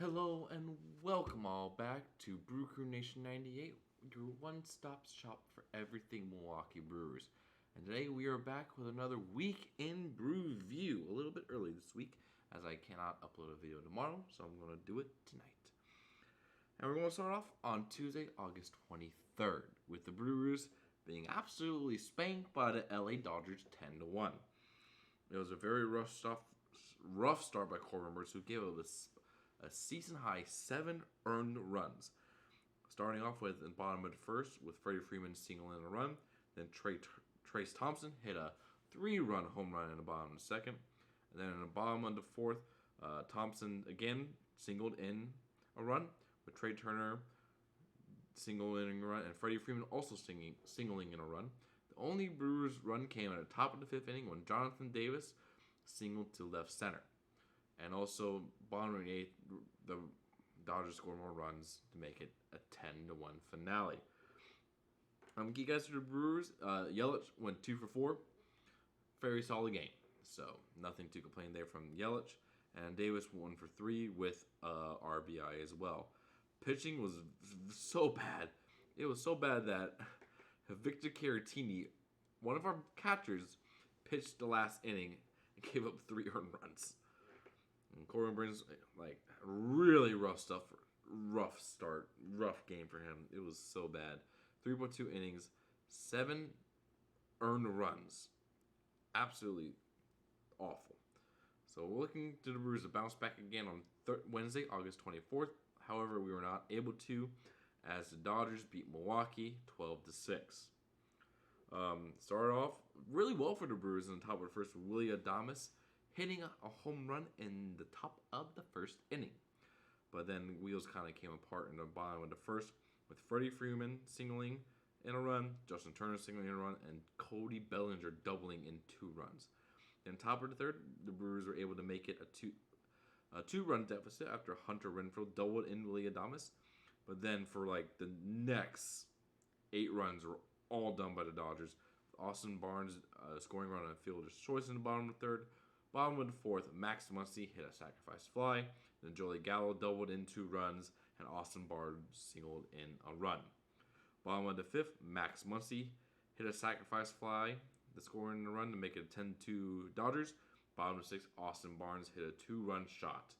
Hello and welcome all back to Brew Crew Nation 98, your one-stop shop for everything Milwaukee Brewers. And today we are back with another week in Brewview. A little bit early this week as I cannot upload a video tomorrow, so I'm going to do it tonight. And we're going to start off on Tuesday, August 23rd, with the Brewers being absolutely spanked by the LA Dodgers 10-1. It was a very rough start by core members who gave up a season-high 7 earned runs. Starting off with in the bottom of the first with Freddie Freeman singling in a run. Then Trace Thompson hit a 3-run home run in the bottom of the second. And then in the bottom of the fourth, Thompson again singled in a run with Trey Turner singling in a run and Freddie Freeman also singling in a run. The only Brewers run came at the top of the fifth inning when Jonathan Davis singled to left center. And also, bottom of the eighth, the Dodgers scored more runs to make it a 10-1 finale. Key guys for the Brewers, Yelich went 2 for 4. Very solid game. So, nothing to complain there from Yelich. And Davis 1 for 3 with RBI as well. Pitching was so bad. It was so bad that Victor Caratini, one of our catchers, pitched the last inning and gave up 3 earned runs. And Corbin Burns, really rough stuff. Rough start. Rough game for him. It was so bad. 3.2 innings. 7 earned runs. Absolutely awful. So we're looking to the Brewers to bounce back again on Wednesday, August 24th. However, we were not able to as the Dodgers beat Milwaukee 12-6. Started off really well for the Brewers in the top of the first with Willy Adames hitting a home run in the top of the first inning. But then wheels kind of came apart in the bottom of the first with Freddie Freeman singling in a run, Justin Turner singling in a run, and Cody Bellinger doubling in 2 runs. Then top of the third, the Brewers were able to make it a 2-run deficit after Hunter Renfroe doubled in Willy Adames. But then for the next 8 runs were all done by the Dodgers. Austin Barnes scoring run on a fielder's choice in the bottom of the third. Bottom of the fourth, Max Muncy hit a sacrifice fly. Then Joey Gallo doubled in 2 runs, and Austin Barnes singled in a run. Bottom of the fifth, Max Muncy hit a sacrifice fly, the score in the run to make it 10-2 Dodgers. Bottom of the sixth, Austin Barnes hit a 2-run shot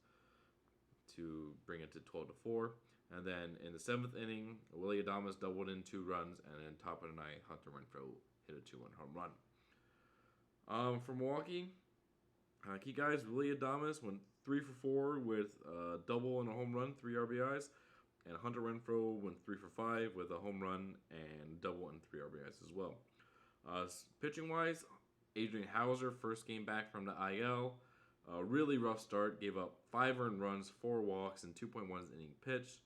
to bring it to 12-4. And then in the 7th inning, Willy Adames doubled in 2 runs, and then top of the ninth, Hunter Renfroe hit a 2-run home run. For Milwaukee, key guys, Willy Adames went 3 for 4 with a double and a home run, 3 RBIs. And Hunter Renfroe went 3 for 5 with a home run and double and 3 RBIs as well. Pitching-wise, Adrian Hauser, first game back from the IL. Really rough start, gave up 5 earned runs, 4 walks, and 2.1 inning pitch.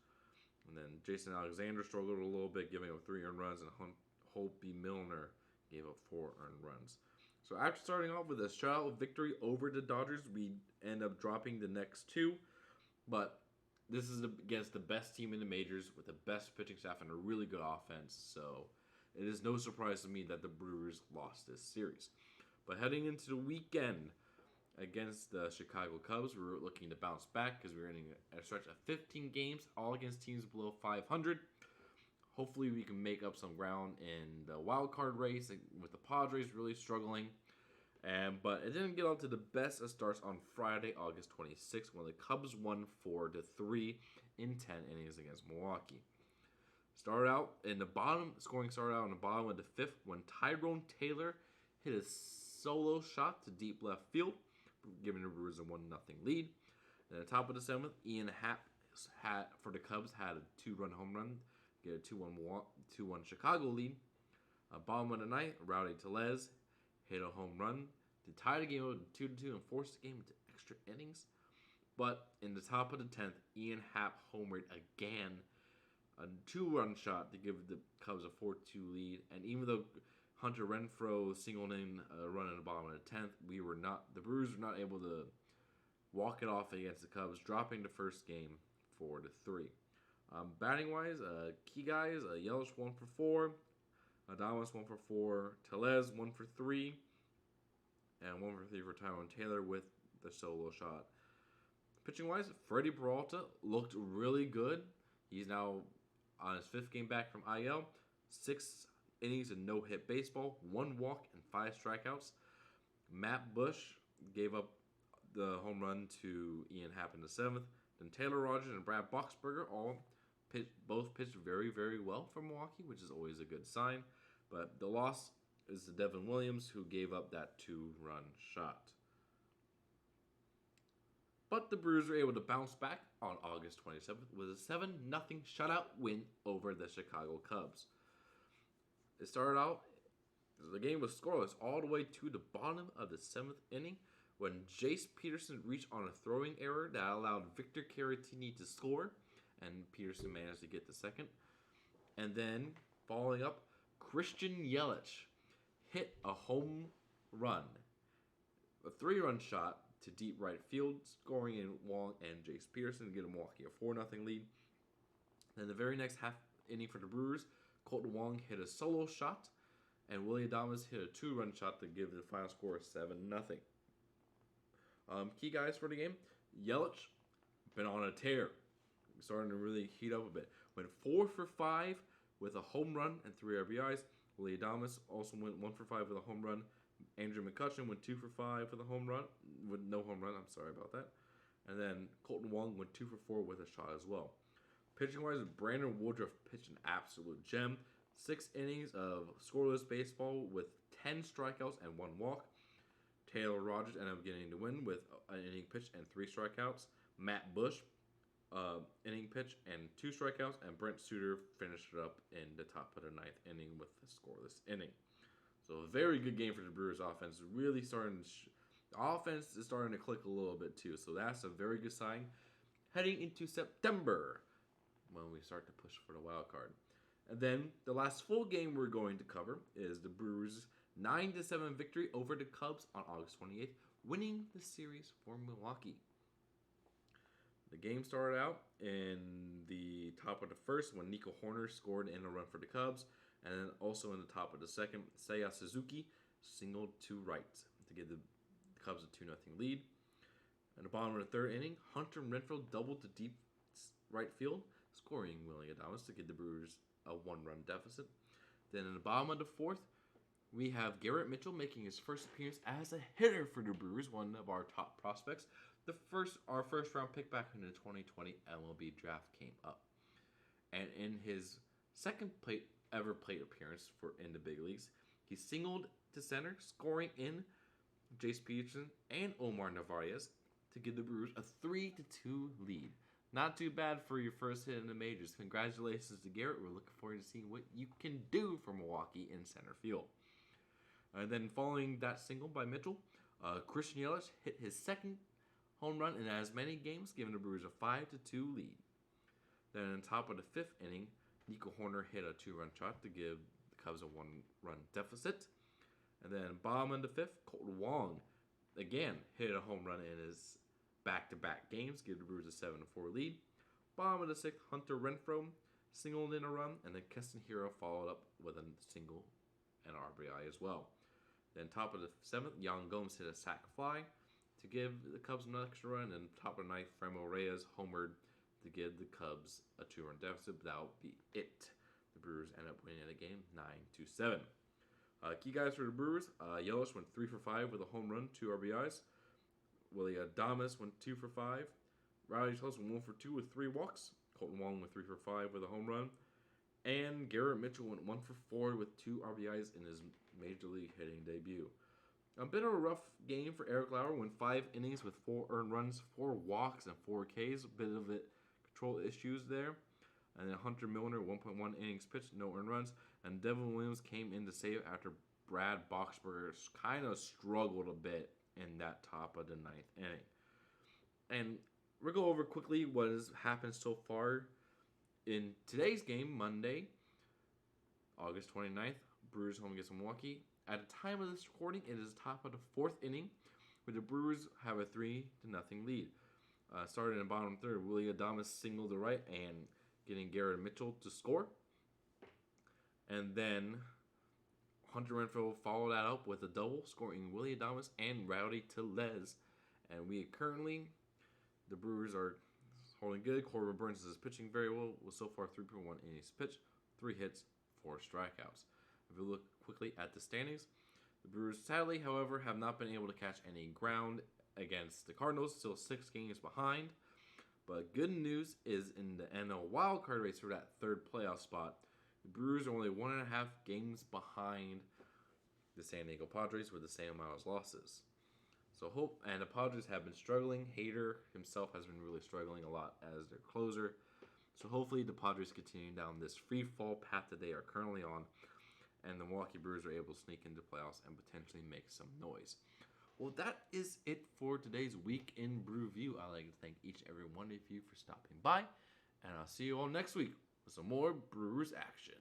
And then Jason Alexander struggled a little bit, giving up 3 earned runs, and Hopi Milner gave up 4 earned runs. So after starting off with a shutout victory over the Dodgers, we end up dropping the next 2. But this is against the best team in the majors with the best pitching staff and a really good offense. So it is no surprise to me that the Brewers lost this series. But heading into the weekend against the Chicago Cubs, we were looking to bounce back because we were in a stretch of 15 games, all against teams below 500. Hopefully we can make up some ground in the wild card race with the Padres really struggling. But it didn't get off to the best of starts on Friday, August 26th, when the Cubs won 4-3 in 10 innings against Milwaukee. Scoring started out in the bottom of the 5th when Tyrone Taylor hit a solo shot to deep left field, giving the Brewers a 1-0 lead. Then at the top of the 7th, Ian Happ for the Cubs had a 2-run home run, get a 2-1 Chicago lead. Bottom of the 9th, Rowdy Tellez hit a home run to tie the game up 2-2 and force the game into extra innings. But in the top of the 10th, Ian Happ homered again, a 2-run shot to give the Cubs a 4-2 lead. And even though Hunter Renfroe singled in a run in the bottom of the 10th, the Brewers were not able to walk it off against the Cubs, dropping the first game 4-3. Batting wise, key guys, Yelich 1 for 4, Adames 1 for 4, Tellez 1 for 3, and 1 for 3 for Tyrone Taylor with the solo shot. Pitching-wise, Freddie Peralta looked really good. He's now on his 5th game back from IL. 6 innings of no-hit baseball, 1 walk, and 5 strikeouts. Matt Bush gave up the home run to Ian Happ in the 7th. Then Taylor Rogers and Brad Boxberger both pitched very, very well for Milwaukee, which is always a good sign. But the loss is to Devin Williams, who gave up that 2-run shot. But the Brewers were able to bounce back on August 27th with a 7-0 shutout win over the Chicago Cubs. It started out, the game was scoreless all the way to the bottom of the 7th inning when Jace Peterson reached on a throwing error that allowed Victor Caratini to score, and Peterson managed to get the second. And then, following up, Christian Yelich hit a home run, a 3-run shot to deep right field, scoring in Wong and Jace Peterson to get Milwaukee a 4-0 lead. Then the very next half inning for the Brewers, Colton Wong hit a solo shot, and Willie Adames hit a 2-run shot to give the final score 7-0. Key guys for the game, Yelich, been on a tear, starting to really heat up a bit. Went 4 for 5 with a home run and 3 RBIs. Willie Adames also went 1 for 5 with a home run. Andrew McCutchen went 2 for 5 with a home run, with no home run. I'm sorry about that. And then Colton Wong went 2 for 4 with a shot as well. Pitching-wise, Brandon Woodruff pitched an absolute gem. 6 innings of scoreless baseball with 10 strikeouts and 1 walk. Taylor Rogers ended up getting the win with an inning pitch and 3 strikeouts. Matt Bush, inning pitch and 2 strikeouts. And Brent Suter finished it up in the top of the 9th inning with a scoreless inning. So a very good game for the Brewers offense. Really starting to the offense is starting to click a little bit too. So that's a very good sign heading into September when we start to push for the wild card. And then the last full game we're going to cover is the Brewers' 9-7 victory over the Cubs on August 28th, winning the series for Milwaukee. The game started out in the top of the first when Nico Hoerner scored in a run for the Cubs. And then also in the top of the second, Seiya Suzuki singled to right to give the Cubs a 2-0 lead. At the bottom of the 3rd inning, Hunter Renfroe doubled to deep right field, scoring Willie Adames to give the Brewers a 1-run deficit. Then in the bottom of the 4th, we have Garrett Mitchell making his first appearance as a hitter for the Brewers, one of our top prospects. Our first round pick back in the 2020 MLB draft came up. And in his second ever plate appearance in the big leagues, he singled to center, scoring in Jace Peterson and Omar Narvaez to give the Brewers a 3-2 lead. Not too bad for your first hit in the majors. Congratulations to Garrett. We're looking forward to seeing what you can do for Milwaukee in center field. And then following that single by Mitchell, Christian Yelich hit his second home run in as many games, giving the Brewers a 5-2 lead. Then on top of the 5th inning, Nico Hoerner hit a 2-run shot to give the Cubs a 1-run deficit. And then bottom of the 5th, Colton Wong again hit a home run in his back-to-back games, give the Brewers a 7-4 lead. Bottom of the 6th, Hunter Renfroe singled in a run, and then Keston Hiura followed up with a single and RBI as well. Then top of the 7th, Yan Gomes hit a sac fly to give the Cubs an extra run, and top of the 9th, Franmil Reyes homered to give the Cubs a 2-run deficit, but that would be it. The Brewers end up winning the game 9-7. Key guys for the Brewers, Yelich went 3 for 5 with a home run, 2 RBIs. Willie Adames went 2 for 5. Riley Tulsa went 1 for 2 with 3 walks. Colton Wong went 3 for 5 with a home run. And Garrett Mitchell went 1 for 4 with 2 RBIs in his Major League hitting debut. A bit of a rough game for Eric Lauer. Went 5 innings with 4 earned runs, 4 walks, and 4 Ks. A bit of control issues there. And then Hunter Milner, 1.1 innings pitched, no earned runs. And Devin Williams came in to save after Brad Boxberger kind of struggled a bit in that top of the 9th inning. And we'll go over quickly what has happened so far in today's game, Monday, August 29th. Brewers home against Milwaukee. At the time of this recording, it is top of the 4th inning, where the Brewers have a 3-0 lead. Started in the bottom 3rd, Willie Adames singled to right and getting Garrett Mitchell to score. And then Hunter Renfroe followed that up with a double, scoring Willie Adames and Rowdy Tellez. And we currently The Brewers are holding good. Corbin Burns is pitching very well with so far 3.1 innings pitched, 3 hits, 4 strikeouts. If we look quickly at the standings, the Brewers sadly, however, have not been able to catch any ground against the Cardinals, still 6 games behind. But good news is in the NL wildcard race for that third playoff spot, the Brewers are only 1.5 games behind the San Diego Padres with the same amount of losses. So the Padres have been struggling. Hader himself has been really struggling a lot as their closer. So hopefully the Padres continue down this free fall path that they are currently on, and the Milwaukee Brewers are able to sneak into playoffs and potentially make some noise. Well, that is it for today's Week in Brewview. I'd like to thank each and every one of you for stopping by, and I'll see you all next week with some more Brewers action.